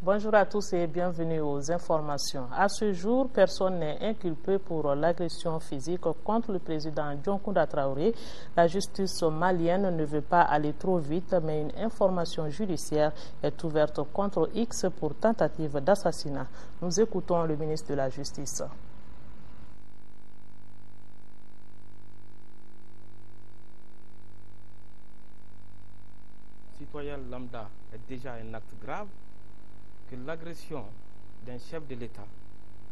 Bonjour à tous et bienvenue aux informations. À ce jour, personne n'est inculpé pour l'agression physique contre le président Dioncounda Traoré. La justice malienne ne veut pas aller trop vite, mais une information judiciaire est ouverte contre X pour tentative d'assassinat. Nous écoutons le ministre de la Justice. Citoyen lambda est déjà un acte grave, que l'agression d'un chef de l'État,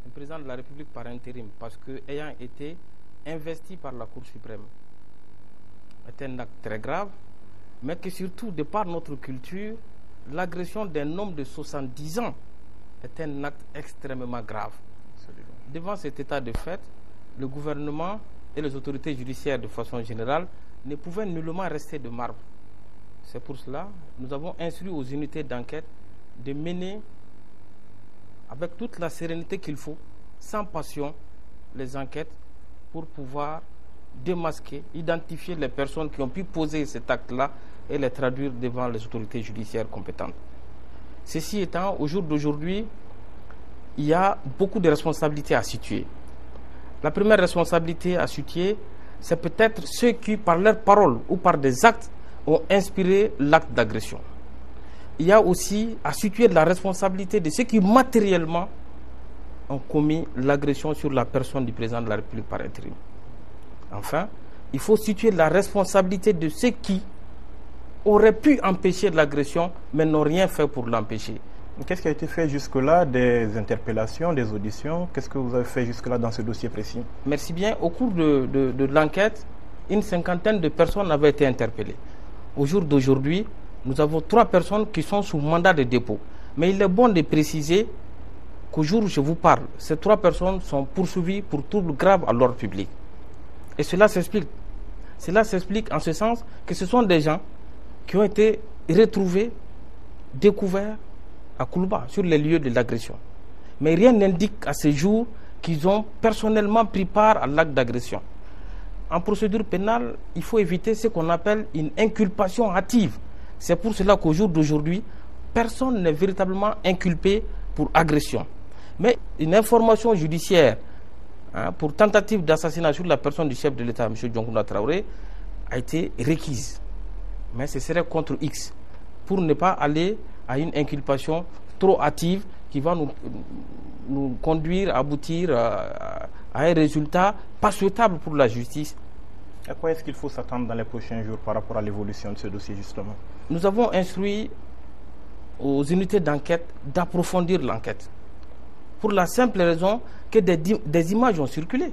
un président de la République par intérim, parce que ayant été investi par la Cour suprême, est un acte très grave, mais que surtout, de par notre culture, l'agression d'un homme de 70 ans est un acte extrêmement grave. Devant cet état de fait, le gouvernement et les autorités judiciaires de façon générale ne pouvaient nullement rester de marbre. C'est pour cela que nous avons instruit aux unités d'enquête de mener avec toute la sérénité qu'il faut, sans passion, les enquêtes pour pouvoir démasquer, identifier les personnes qui ont pu poser cet acte-là et les traduire devant les autorités judiciaires compétentes. Ceci étant, au jour d'aujourd'hui, il y a beaucoup de responsabilités à situer. La première responsabilité à situer, c'est peut-être ceux qui, par leurs paroles ou par des actes, ont inspiré l'acte d'agression. Il y a aussi à situer la responsabilité de ceux qui matériellement ont commis l'agression sur la personne du président de la République par intérim. Enfin, il faut situer la responsabilité de ceux qui auraient pu empêcher l'agression mais n'ont rien fait pour l'empêcher. Qu'est-ce qui a été fait jusque-là? Des interpellations, des auditions? Qu'est-ce que vous avez fait jusque-là dans ce dossier précis? Merci bien. Au cours de l'enquête, une cinquantaine de personnes avaient été interpellées. Au jour d'aujourd'hui, nous avons 3 personnes qui sont sous mandat de dépôt. Mais il est bon de préciser qu'au jour où je vous parle, ces 3 personnes sont poursuivies pour troubles graves à l'ordre public. Et cela s'explique. Cela s'explique en ce sens que ce sont des gens qui ont été retrouvés, découverts à Koulouba, sur les lieux de l'agression. Mais rien n'indique à ce jour qu'ils ont personnellement pris part à l'acte d'agression. En procédure pénale, il faut éviter ce qu'on appelle une inculpation hâtive. C'est pour cela qu'au jour d'aujourd'hui, personne n'est véritablement inculpé pour agression. Mais une information judiciaire pour tentative d'assassinat sur la personne du chef de l'État, M. Dioncounda Traoré, a été requise. Mais ce serait contre X, pour ne pas aller à une inculpation trop hâtive qui va nous conduire à aboutir à un résultat pas souhaitable pour la justice. À quoi est-ce qu'il faut s'attendre dans les prochains jours par rapport à l'évolution de ce dossier justement? Nous avons instruit aux unités d'enquête d'approfondir l'enquête. Pour la simple raison que des images ont circulé.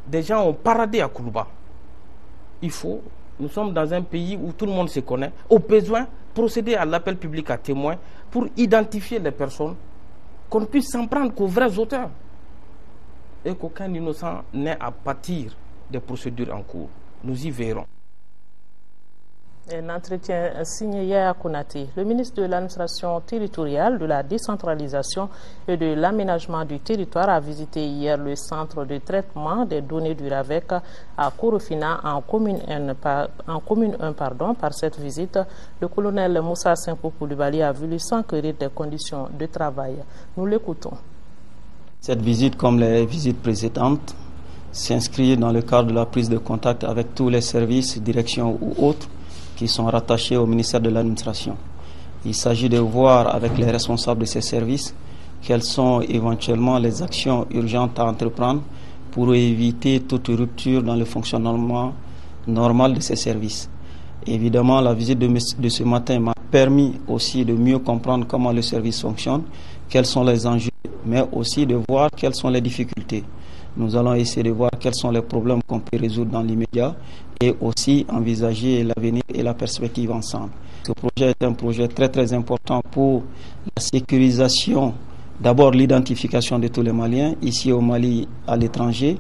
Des gens ont paradé à Koulouba. Nous sommes dans un pays où tout le monde se connaît. Au besoin, procéder à l'appel public à témoins pour identifier les personnes, qu'on ne puisse s'en prendre qu'aux vrais auteurs et qu'aucun innocent n'ait à pâtir des procédures en cours. Nous y verrons. Un entretien signé Yaya Konaté. Le ministre de l'administration territoriale, de la décentralisation et de l'aménagement du territoire a visité hier le centre de traitement des données du RAVEC à Korofina en commune 1. Par cette visite, le colonel Moussa Senko Koulibaly a voulu s'enquérir des conditions de travail. Nous l'écoutons. Cette visite, comme les visites précédentes, s'inscrit dans le cadre de la prise de contact avec tous les services, directions ou autres qui sont rattachés au ministère de l'administration. Il s'agit de voir avec les responsables de ces services quelles sont éventuellement les actions urgentes à entreprendre pour éviter toute rupture dans le fonctionnement normal de ces services. Évidemment, la visite de ce matin m'a permis aussi de mieux comprendre comment le service fonctionne, quels sont les enjeux, mais aussi de voir quelles sont les difficultés. Nous allons essayer de voir quels sont les problèmes qu'on peut résoudre dans l'immédiat et aussi envisager l'avenir et la perspective ensemble. Ce projet est un projet très très important pour la sécurisation, d'abord l'identification de tous les Maliens, ici au Mali, à l'étranger,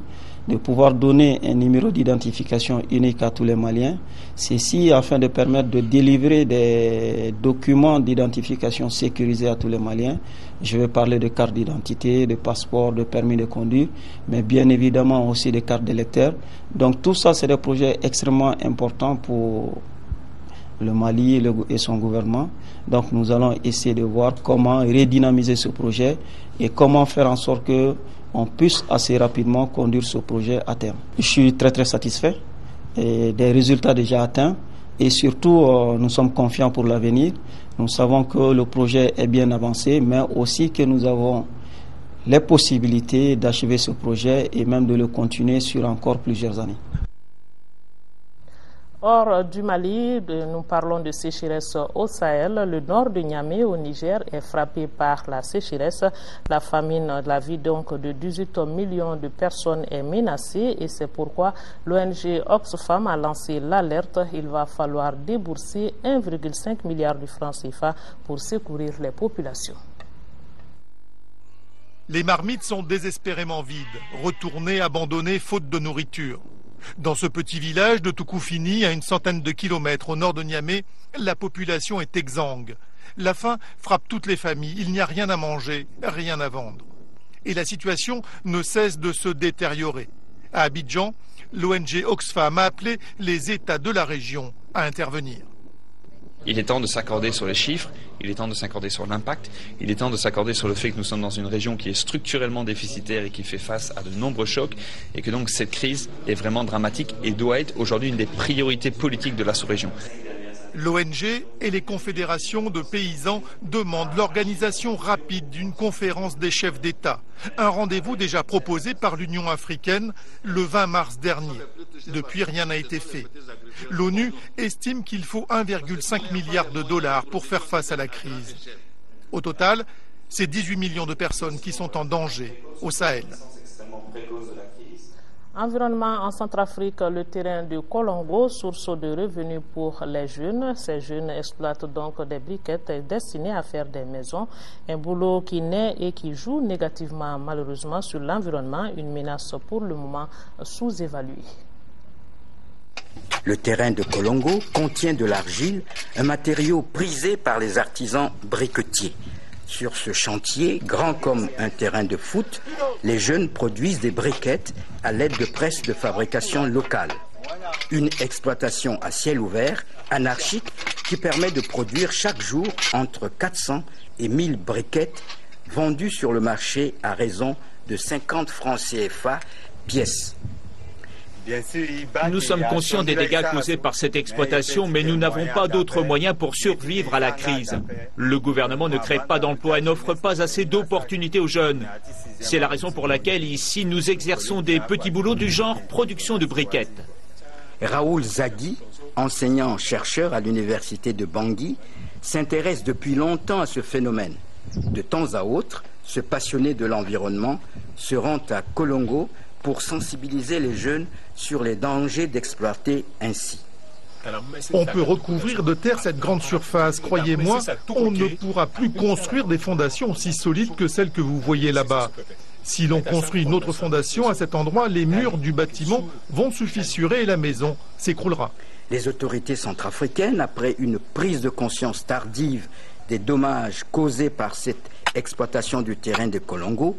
de pouvoir donner un numéro d'identification unique à tous les Maliens. Ceci afin de permettre de délivrer des documents d'identification sécurisés à tous les Maliens. Je vais parler de carte d'identité, de passeport, de permis de conduire, mais bien évidemment aussi des cartes d'électeurs. Donc tout ça, c'est des projets extrêmement importants pour le Mali et son gouvernement. Donc nous allons essayer de voir comment redynamiser ce projet et comment faire en sorte qu'on puisse assez rapidement conduire ce projet à terme. Je suis très satisfait des résultats déjà atteints et surtout nous sommes confiants pour l'avenir. Nous savons que le projet est bien avancé, mais aussi que nous avons les possibilités d'achever ce projet et même de le continuer sur encore plusieurs années. Hors du Mali, nous parlons de sécheresse au Sahel. Le nord de Niamey, au Niger, est frappé par la sécheresse. La famine, la vie donc de 18 millions de personnes est menacée et c'est pourquoi l'ONG Oxfam a lancé l'alerte. Il va falloir débourser 1,5 milliard de francs CFA pour secourir les populations. Les marmites sont désespérément vides, retournées, abandonnées, faute de nourriture. Dans ce petit village de Toukoufini, à une centaine de kilomètres au nord de Niamey, la population est exsangue. La faim frappe toutes les familles, il n'y a rien à manger, rien à vendre. Et la situation ne cesse de se détériorer. À Abidjan, l'ONG Oxfam a appelé les États de la région à intervenir. Il est temps de s'accorder sur les chiffres, il est temps de s'accorder sur l'impact, il est temps de s'accorder sur le fait que nous sommes dans une région qui est structurellement déficitaire et qui fait face à de nombreux chocs et que donc cette crise est vraiment dramatique et doit être aujourd'hui une des priorités politiques de la sous-région. L'ONG et les confédérations de paysans demandent l'organisation rapide d'une conférence des chefs d'État. Un rendez-vous déjà proposé par l'Union africaine le 20 mars dernier. Depuis, rien n'a été fait. L'ONU estime qu'il faut 1,5 milliard de dollars pour faire face à la crise. Au total, c'est 18 millions de personnes qui sont en danger au Sahel. Environnement en Centrafrique, le terrain de Kolongo, source de revenus pour les jeunes. Ces jeunes exploitent donc des briquettes destinées à faire des maisons. Un boulot qui naît et qui joue négativement malheureusement sur l'environnement, une menace pour le moment sous-évaluée. Le terrain de Kolongo contient de l'argile, un matériau prisé par les artisans briquetiers. Sur ce chantier, grand comme un terrain de foot, les jeunes produisent des briquettes à l'aide de presses de fabrication locale. Une exploitation à ciel ouvert, anarchique, qui permet de produire chaque jour entre 400 et 1000 briquettes vendues sur le marché à raison de 50 francs CFA pièce. Nous sommes conscients des dégâts causés par cette exploitation, mais nous n'avons pas d'autres moyens pour survivre à la crise. Le gouvernement ne crée pas d'emplois et n'offre pas assez d'opportunités aux jeunes. C'est la raison pour laquelle ici nous exerçons des petits boulots du genre production de briquettes. Raoul Zagui, enseignant-chercheur à l'université de Bangui, s'intéresse depuis longtemps à ce phénomène. De temps à autre, ce passionné de l'environnement se rend à Kolongo pour sensibiliser les jeunes sur les dangers d'exploiter ainsi. On peut recouvrir de terre cette grande surface. Croyez-moi, on ne pourra plus construire des fondations aussi solides que celles que vous voyez là-bas. Si l'on construit une autre fondation à cet endroit, les murs du bâtiment vont se fissurer et la maison s'écroulera. Les autorités centrafricaines, après une prise de conscience tardive des dommages causés par cette exploitation du terrain de Kolongo,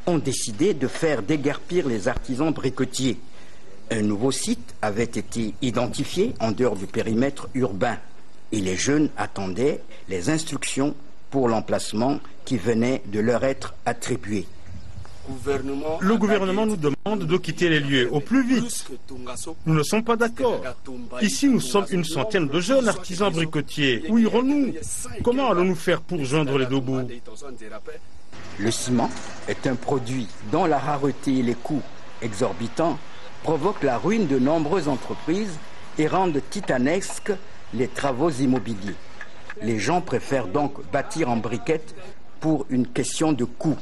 ont décidé de faire déguerpir les artisans briquetiers. Un nouveau site avait été identifié en dehors du périmètre urbain et les jeunes attendaient les instructions pour l'emplacement qui venait de leur être attribué. Le gouvernement nous demande de quitter les lieux au plus vite. Nous ne sommes pas d'accord. Ici, nous sommes une centaine de jeunes artisans briquetiers. Où irons-nous? Comment allons-nous faire pour joindre les deux bouts? Le ciment est un produit dont la rareté et les coûts exorbitants provoquent la ruine de nombreuses entreprises et rendent titanesques les travaux immobiliers. Les gens préfèrent donc bâtir en briquettes pour une question de coût.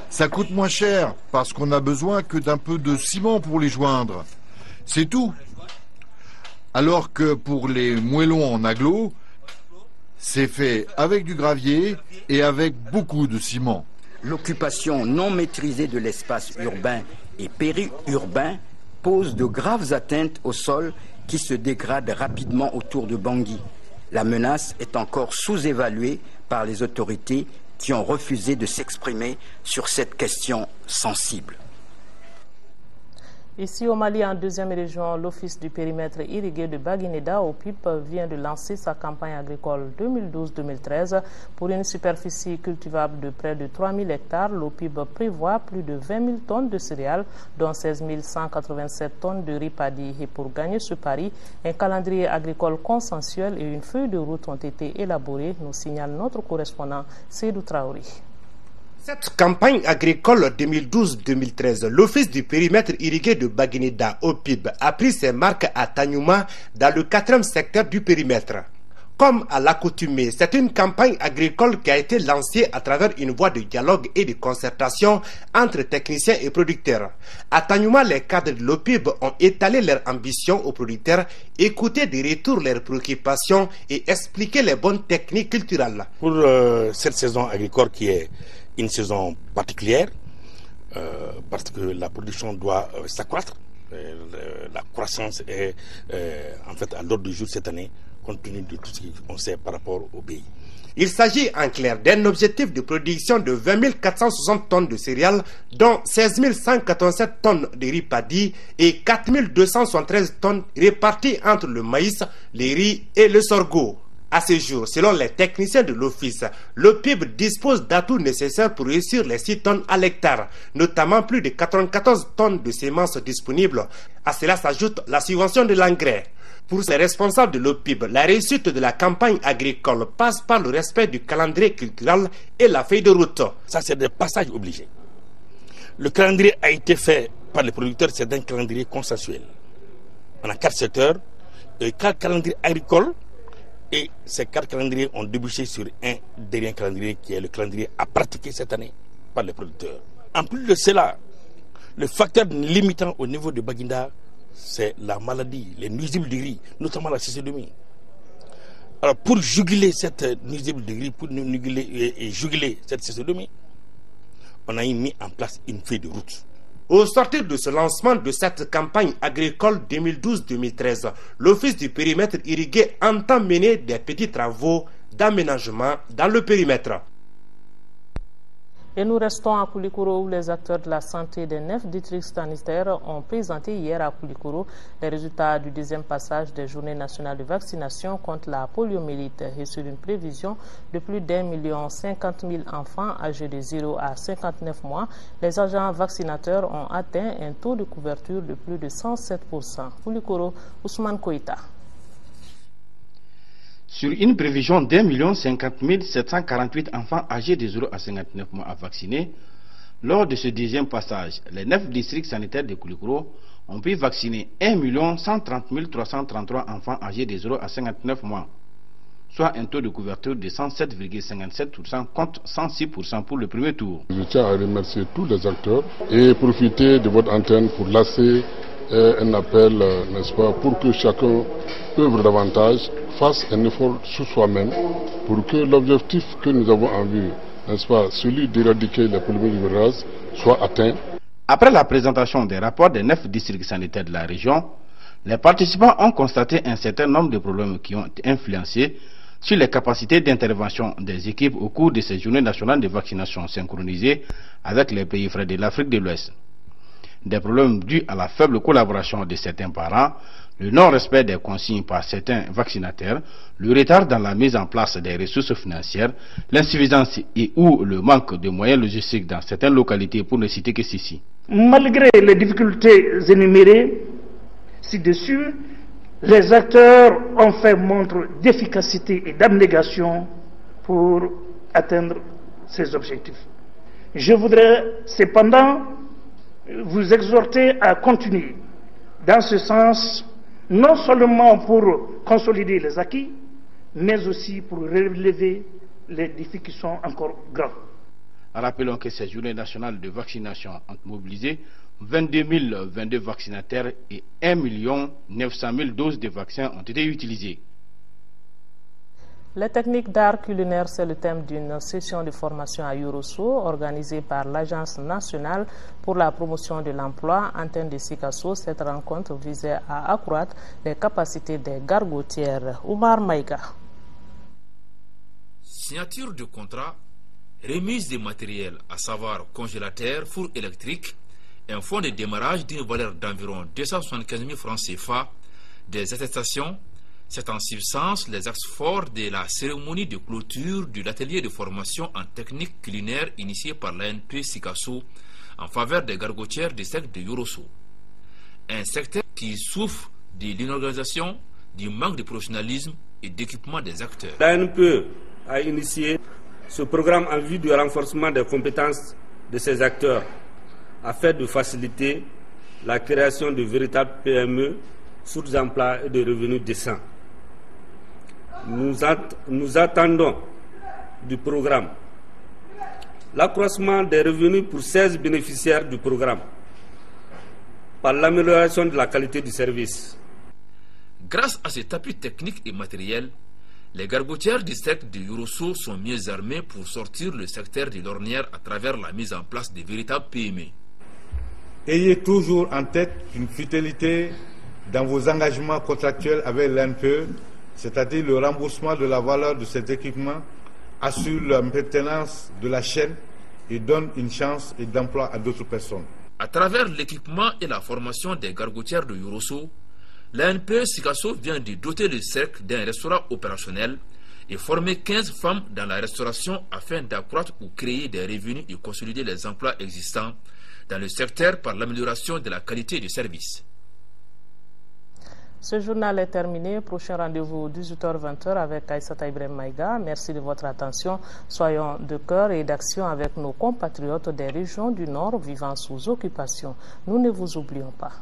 Ça coûte moins cher parce qu'on n'a besoin que d'un peu de ciment pour les joindre. C'est tout. Alors que pour les moellons en agglo, c'est fait avec du gravier et avec beaucoup de ciment. L'occupation non maîtrisée de l'espace urbain et périurbains posent de graves atteintes au sol qui se dégradent rapidement autour de Bangui. La menace est encore sous-évaluée par les autorités qui ont refusé de s'exprimer sur cette question sensible. Ici au Mali, en deuxième région, l'Office du périmètre irrigué de Baguineda, OPIP, vient de lancer sa campagne agricole 2012-2013 pour une superficie cultivable de près de 3000 hectares. L'OPIP prévoit plus de 20 000 tonnes de céréales, dont 16 187 tonnes de riz paddy. Et pour gagner ce pari, un calendrier agricole consensuel et une feuille de route ont été élaborés, nous signale notre correspondant Seydou Traoré. Cette campagne agricole 2012-2013, l'Office du périmètre irrigué de Baguineda, OPIB, a pris ses marques à Tanyuma dans le 4e secteur du périmètre. Comme à l'accoutumée, c'est une campagne agricole qui a été lancée à travers une voie de dialogue et de concertation entre techniciens et producteurs. À Tanyuma, les cadres de l'OPIB ont étalé leurs ambitions aux producteurs, écouté des retours leurs préoccupations et expliqué les bonnes techniques culturelles. Pour cette saison agricole qui est une saison particulière, parce que la production doit s'accroître. La croissance est en fait à l'ordre du jour cette année, compte tenu de tout ce qu'on sait par rapport au pays. Il s'agit en clair d'un objectif de production de 20 460 tonnes de céréales, dont 16 187 tonnes de riz paddy et 4 273 tonnes réparties entre le maïs, les riz et le sorgho. À ce jour, selon les techniciens de l'office, le PIB dispose d'atouts nécessaires pour réussir les 6 tonnes à l'hectare, notamment plus de 94 tonnes de semences disponibles. À cela s'ajoute la subvention de l'engrais. Pour les responsables de l'OPIB, la réussite de la campagne agricole passe par le respect du calendrier culturel et la feuille de route. Ça, c'est des passages obligés. Le calendrier a été fait par les producteurs, c'est un calendrier consensuel. On a 4 secteurs, 4 calendriers agricoles, et ces 4 calendriers ont débouché sur un dernier calendrier qui est le calendrier à pratiquer cette année par les producteurs. En plus de cela, le facteur limitant au niveau de Baguineda, c'est la maladie, les nuisibles du riz, notamment la cécédomie. Alors pour juguler cette nuisible du riz, pour juguler cette cécédomie, on a mis en place une feuille de route. Au sortir de ce lancement de cette campagne agricole 2012-2013, l'Office du périmètre irrigué entend mener des petits travaux d'aménagement dans le périmètre. Et nous restons à Koulikoro où les acteurs de la santé des 9 districts sanitaires ont présenté hier à Koulikoro les résultats du 2e passage des journées nationales de vaccination contre la poliomyélite et sur une prévision de plus d'1 50 000 enfants âgés de 0 à 59 mois. Les agents vaccinateurs ont atteint un taux de couverture de plus de 107%. Koulikoro, Ousmane Koïta. Sur une prévision d'1 50 748 enfants âgés de 0 à 59 mois à vacciner, lors de ce 2e passage, les 9 districts sanitaires de Koulikoro ont pu vacciner 1 130 333 enfants âgés de 0 à 59 mois, soit un taux de couverture de 107,57% contre 106% pour le premier tour. Je tiens à remercier tous les acteurs et profiter de votre antenne pour lancer un appel, n'est-ce pas, pour que chacun œuvre davantage, fasse un effort sur soi-même pour que l'objectif que nous avons en vue, n'est-ce pas, celui d'éradiquer la poliomyélite soit atteint. Après la présentation des rapports des 9 districts sanitaires de la région, les participants ont constaté un certain nombre de problèmes qui ont influencé sur les capacités d'intervention des équipes au cours de ces journées nationales de vaccination synchronisées avec les pays frères de l'Afrique de l'Ouest. Des problèmes dus à la faible collaboration de certains parents, le non-respect des consignes par certains vaccinateurs, le retard dans la mise en place des ressources financières, l'insuffisance et ou le manque de moyens logistiques dans certaines localités, pour ne citer que ceci. Malgré les difficultés énumérées ci-dessus, les acteurs ont fait montre d'efficacité et d'abnégation pour atteindre ces objectifs. Je voudrais cependant vous exhorter à continuer dans ce sens, non seulement pour consolider les acquis, mais aussi pour relever les défis qui sont encore graves. Rappelons que ces journées nationales de vaccination ont mobilisé 22 022 vaccinataires et 1 900 000 doses de vaccins ont été utilisées. Les techniques d'art culinaire, c'est le thème d'une session de formation à Yorosso organisée par l'Agence nationale pour la promotion de l'emploi, Antenne de Sikasso. Cette rencontre visait à accroître les capacités des gargotières. Oumar Maïga. Signature de contrat, remise des matériels, à savoir congélateur, four électrique, un fonds de démarrage d'une valeur d'environ 275 000 francs CFA, des attestations. C'est en substance les axes forts de la cérémonie de clôture de l'atelier de formation en technique culinaire initié par l'ANP Sikasso en faveur des gargotières du secteur de Yorosso. Un secteur qui souffre de l'inorganisation, du manque de professionnalisme et d'équipement des acteurs. L'ANP a initié ce programme en vue du renforcement des compétences de ces acteurs afin de faciliter la création de véritables PME sources d'emploi et de revenus décents. Nous attendons du programme l'accroissement des revenus pour 16 bénéficiaires du programme par l'amélioration de la qualité du service. Grâce à cet appui technique et matériel, les gargotières du secteur de Yorosso sont mieux armés pour sortir le secteur de l'ornière à travers la mise en place de véritables PME. Ayez toujours en tête une fidélité dans vos engagements contractuels avec l'ANPE, c'est-à-dire le remboursement de la valeur de cet équipement, assure la maintenance de la chaîne et donne une chance et d'emploi à d'autres personnes. À travers l'équipement et la formation des gargotières de Yorosso, l'ANP Sikasso vient de doter le cercle d'un restaurant opérationnel et former 15 femmes dans la restauration afin d'accroître ou créer des revenus et consolider les emplois existants dans le secteur par l'amélioration de la qualité du service. Ce journal est terminé. Prochain rendez-vous 18h-20h avec Aïssata Ibrahim Maïga. Merci de votre attention. Soyons de cœur et d'action avec nos compatriotes des régions du Nord vivant sous occupation. Nous ne vous oublions pas.